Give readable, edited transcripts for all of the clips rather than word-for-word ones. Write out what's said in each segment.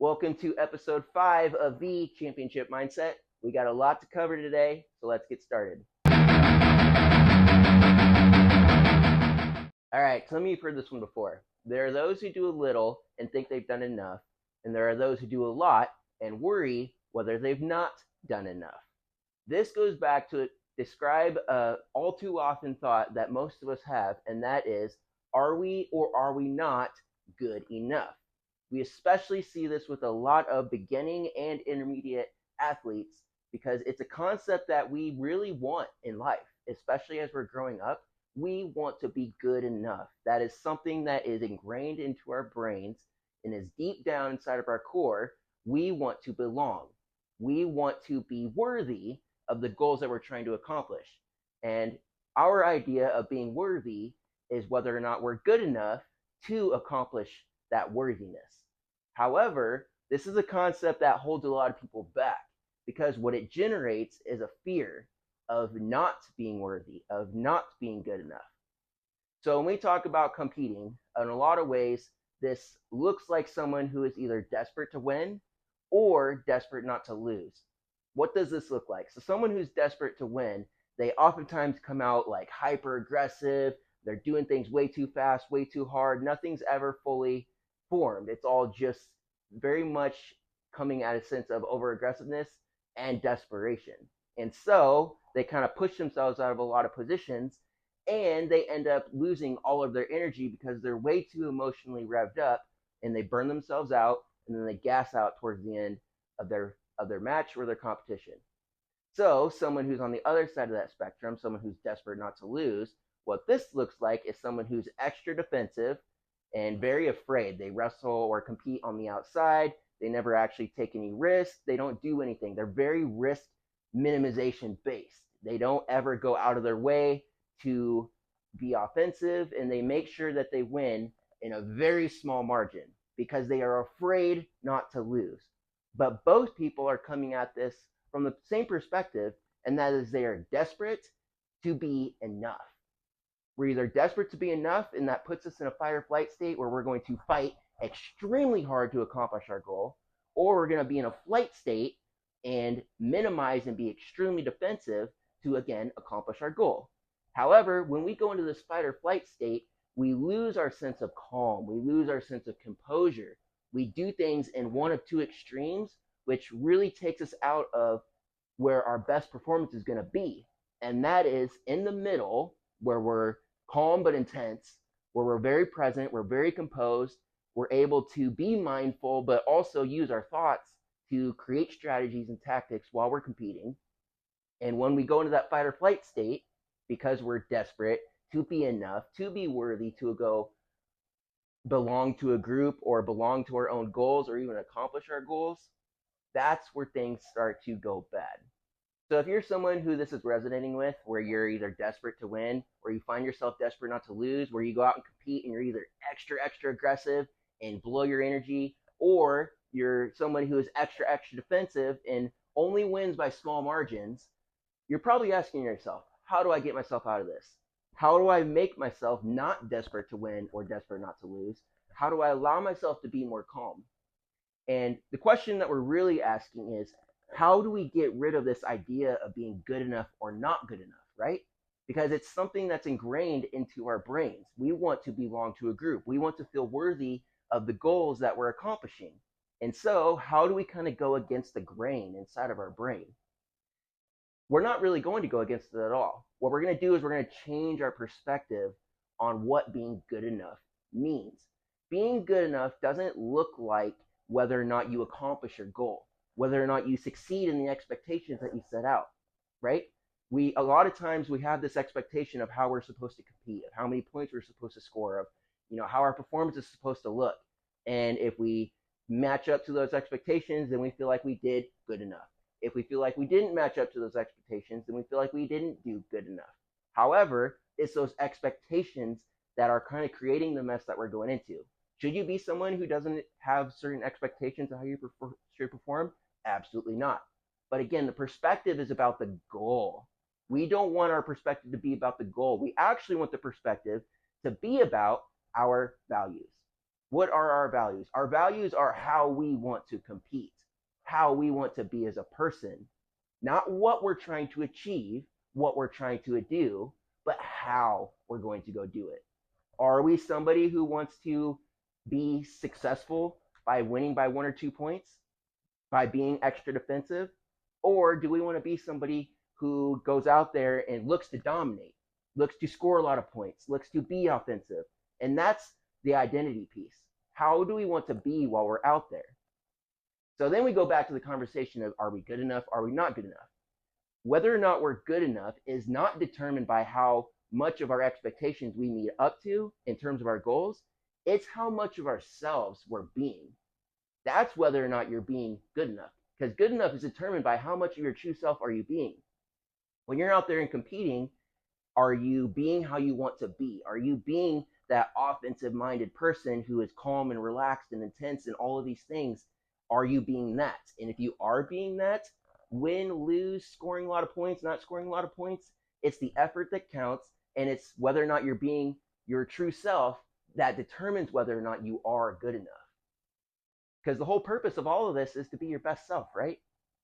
Welcome to episode 5 of the Championship Mindset. We got a lot to cover today, so let's get started. All right, some of you have heard this one before. There are those who do a little and think they've done enough, and there are those who do a lot and worry whether they've not done enough. This goes back to describe all too often thought that most of us have, and that is, are we or are we not good enough? We especially see this with a lot of beginning and intermediate athletes because it's a concept that we really want in life, especially as we're growing up. We want to be good enough. That is something that is ingrained into our brains and is deep down inside of our core. We want to belong. We want to be worthy of the goals that we're trying to accomplish. And our idea of being worthy is whether or not we're good enough to accomplish that worthiness. However, this is a concept that holds a lot of people back because what it generates is a fear of not being worthy, of not being good enough. So when we talk about competing, in a lot of ways, this looks like someone who is either desperate to win or desperate not to lose. What does this look like? So someone who's desperate to win, they oftentimes come out like hyper aggressive. They're doing things way too fast, way too hard. Nothing's ever fully formed. It's all just very much coming at a sense of over aggressiveness and desperation. And so they kind of push themselves out of a lot of positions and they end up losing all of their energy because they're way too emotionally revved up and they burn themselves out and then they gas out towards the end of their match or their competition. So someone who's on the other side of that spectrum, someone who's desperate not to lose, what this looks like is someone who's extra defensive and very afraid. They wrestle or compete on the outside. They never actually take any risks. They don't do anything. They're very risk minimization based. They don't ever go out of their way to be offensive, and they make sure that they win in a very small margin because they are afraid not to lose. But both people are coming at this from the same perspective, and that is they are desperate to be enough. We're either desperate to be enough, and that puts us in a fight or flight state where we're going to fight extremely hard to accomplish our goal, or we're going to be in a flight state and minimize and be extremely defensive to, again, accomplish our goal. However, when we go into this fight or flight state, we lose our sense of calm. We lose our sense of composure. We do things in one of two extremes, which really takes us out of where our best performance is going to be. And that is in the middle, where we're calm but intense, where we're very present, we're very composed, we're able to be mindful, but also use our thoughts to create strategies and tactics while we're competing. And when we go into that fight or flight state, because we're desperate to be enough, to be worthy, to go belong to a group or belong to our own goals or even accomplish our goals, that's where things start to go bad. So if you're someone who this is resonating with, where you're either desperate to win or you find yourself desperate not to lose, where you go out and compete and you're either extra aggressive and blow your energy, or you're someone who is extra defensive and only wins by small margins, you're probably asking yourself, how do I get myself out of this? How do I make myself not desperate to win or desperate not to lose? How do I allow myself to be more calm? And the question that we're really asking is, how do we get rid of this idea of being good enough or not good enough, right? Because it's something that's ingrained into our brains. We want to belong to a group. We want to feel worthy of the goals that we're accomplishing. And so, how do we kind of go against the grain inside of our brain? We're not really going to go against it at all. What we're going to do is we're going to change our perspective on what being good enough means. Being good enough doesn't look like whether or not you accomplish your goal, whether or not you succeed in the expectations that you set out, right? A lot of times we have this expectation of how we're supposed to compete, of how many points we're supposed to score, of how our performance is supposed to look. And if we match up to those expectations, then we feel like we did good enough. If we feel like we didn't match up to those expectations, then we feel like we didn't do good enough. However, it's those expectations that are kind of creating the mess that we're going into. Should you be someone who doesn't have certain expectations of how you should perform? Absolutely not. But again, the perspective is about the goal. We don't want our perspective to be about the goal. We actually want the perspective to be about our values. What are our values? Our values are how we want to compete, how we want to be as a person, not what we're trying to achieve, what we're trying to do, but how we're going to go do it. Are we somebody who wants to be successful by winning by 1 or 2 points, by being extra defensive? Or do we want to be somebody who goes out there and looks to dominate, looks to score a lot of points, looks to be offensive? And that's the identity piece. How do we want to be while we're out there? So then we go back to the conversation of, are we good enough? Are we not good enough? Whether or not we're good enough is not determined by how much of our expectations we meet up to in terms of our goals. It's how much of ourselves we're being. That's whether or not you're being good enough. Because good enough is determined by how much of your true self are you being. When you're out there and competing, are you being how you want to be? Are you being that offensive minded person who is calm and relaxed and intense and all of these things? Are you being that? And if you are being that, win, lose, scoring a lot of points, not scoring a lot of points, it's the effort that counts, and it's whether or not you're being your true self that determines whether or not you are good enough. Because the whole purpose of all of this is to be your best self, right?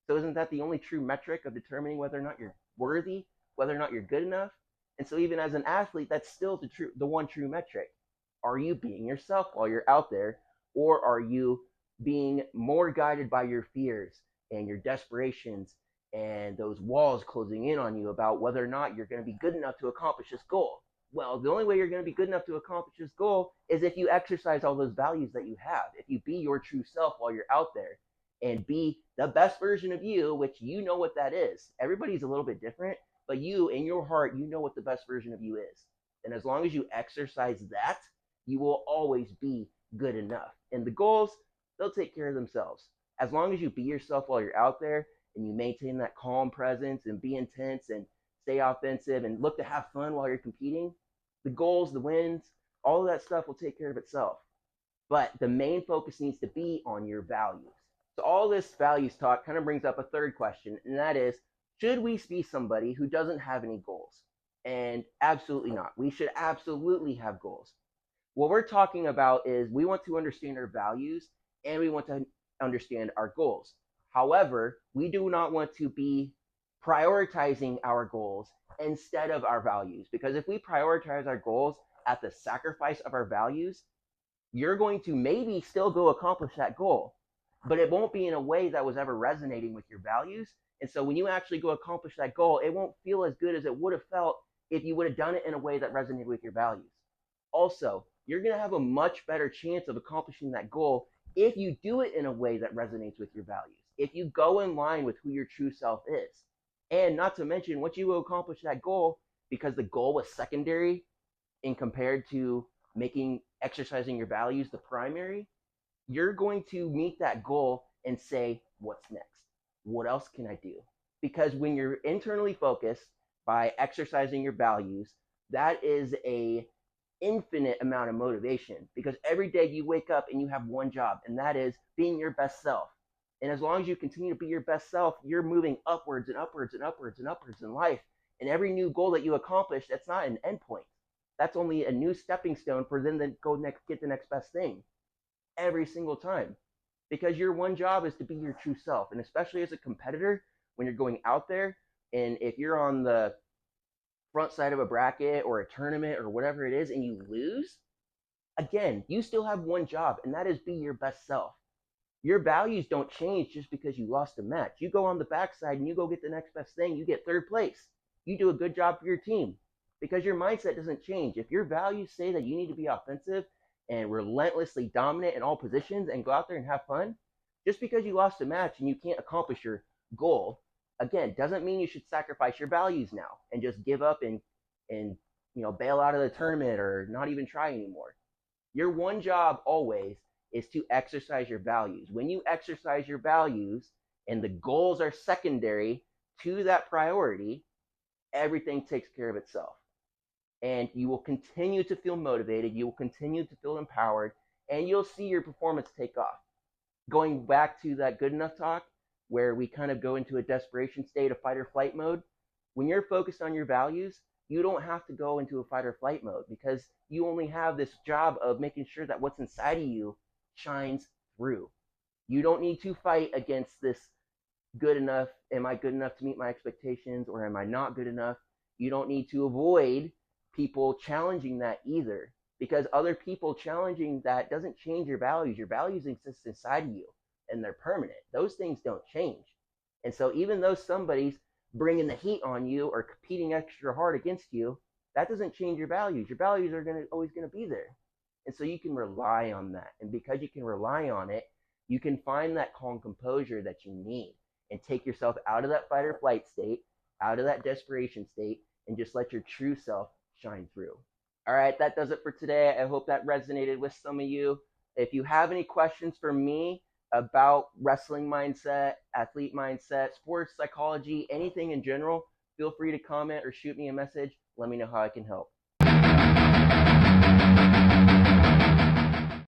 So isn't that the only true metric of determining whether or not you're worthy, whether or not you're good enough? And so even as an athlete, that's still the one true metric. Are you being yourself while you're out there, or are you being more guided by your fears and your desperations and those walls closing in on you about whether or not you're going to be good enough to accomplish this goal? Well, the only way you're going to be good enough to accomplish this goal is if you exercise all those values that you have. If you be your true self while you're out there and be the best version of you, which you know what that is. Everybody's a little bit different, but you, in your heart, you know what the best version of you is. And as long as you exercise that, you will always be good enough. And the goals, they'll take care of themselves. As long as you be yourself while you're out there and you maintain that calm presence and be intense and stay offensive and look to have fun while you're competing, the goals, the wins, all of that stuff will take care of itself. But the main focus needs to be on your values. So all this values talk kind of brings up a third question, and that is, should we be somebody who doesn't have any goals? And absolutely not. We should absolutely have goals. What we're talking about is we want to understand our values and we want to understand our goals. However, we do not want to be prioritizing our goals instead of our values, because if we prioritize our goals at the sacrifice of our values, you're going to maybe still go accomplish that goal, but it won't be in a way that was ever resonating with your values. And so when you actually go accomplish that goal, it won't feel as good as it would have felt if you would have done it in a way that resonated with your values. Also, you're going to have a much better chance of accomplishing that goal if you do it in a way that resonates with your values, if you go in line with who your true self is. And not to mention, once you accomplish that goal, because the goal was secondary in compared to making exercising your values the primary, you're going to meet that goal and say, what's next? What else can I do? Because when you're internally focused by exercising your values, that is a infinite amount of motivation, because every day you wake up and you have one job, and that is being your best self. And as long as you continue to be your best self, you're moving upwards and upwards and upwards and upwards in life. And every new goal that you accomplish, that's not an endpoint. That's only a new stepping stone for them to go next, get the next best thing every single time. Because your one job is to be your true self. And especially as a competitor, when you're going out there, and if you're on the front side of a bracket or a tournament or whatever it is and you lose, again, you still have one job, and that is be your best self. Your values don't change just because you lost a match. You go on the backside and you go get the next best thing, you get third place. You do a good job for your team because your mindset doesn't change. If your values say that you need to be offensive and relentlessly dominant in all positions and go out there and have fun, just because you lost a match and you can't accomplish your goal, again, doesn't mean you should sacrifice your values now and just give up and bail out of the tournament or not even try anymore. Your one job always is to exercise your values. When you exercise your values and the goals are secondary to that priority, everything takes care of itself. And you will continue to feel motivated, you will continue to feel empowered, and you'll see your performance take off. Going back to that good enough talk, where we kind of go into a desperation state of fight or flight mode, when you're focused on your values, you don't have to go into a fight or flight mode because you only have this job of making sure that what's inside of you shines through. You don't need to fight against this good enough. Am I good enough to meet my expectations, or am I not good enough? You don't need to avoid people challenging that either, because other people challenging that doesn't change your values. Your values exist inside of you and they're permanent. Those things don't change. And so even though somebody's bringing the heat on you or competing extra hard against you, that doesn't change your values. Your values are always going to be there. And so you can rely on that. And because you can rely on it, you can find that calm composure that you need and take yourself out of that fight or flight state, out of that desperation state, and just let your true self shine through. All right, that does it for today. I hope that resonated with some of you. If you have any questions for me about wrestling mindset, athlete mindset, sports psychology, anything in general, feel free to comment or shoot me a message. Let me know how I can help.